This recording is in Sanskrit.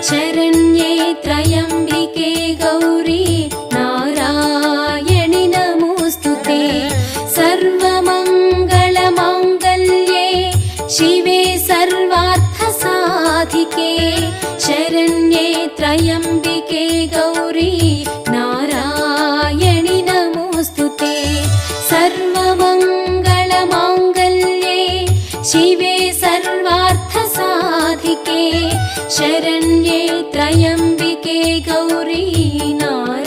शरण्ये त्र्यम्बिके गौरी नारायणि नमोऽस्तुते। सर्वमङ्गलमाङ्गल्ये शिवे सर्वार्थसाधिके शरण्ये त्र्यम्बिके गौरी नारायणि नमोऽस्तुते। सर्वमङ्गलमाङ्गल्ये शिवे सर्वार्थसाधिके शरण्ये त्र्यम्बिके गौरी नारायणि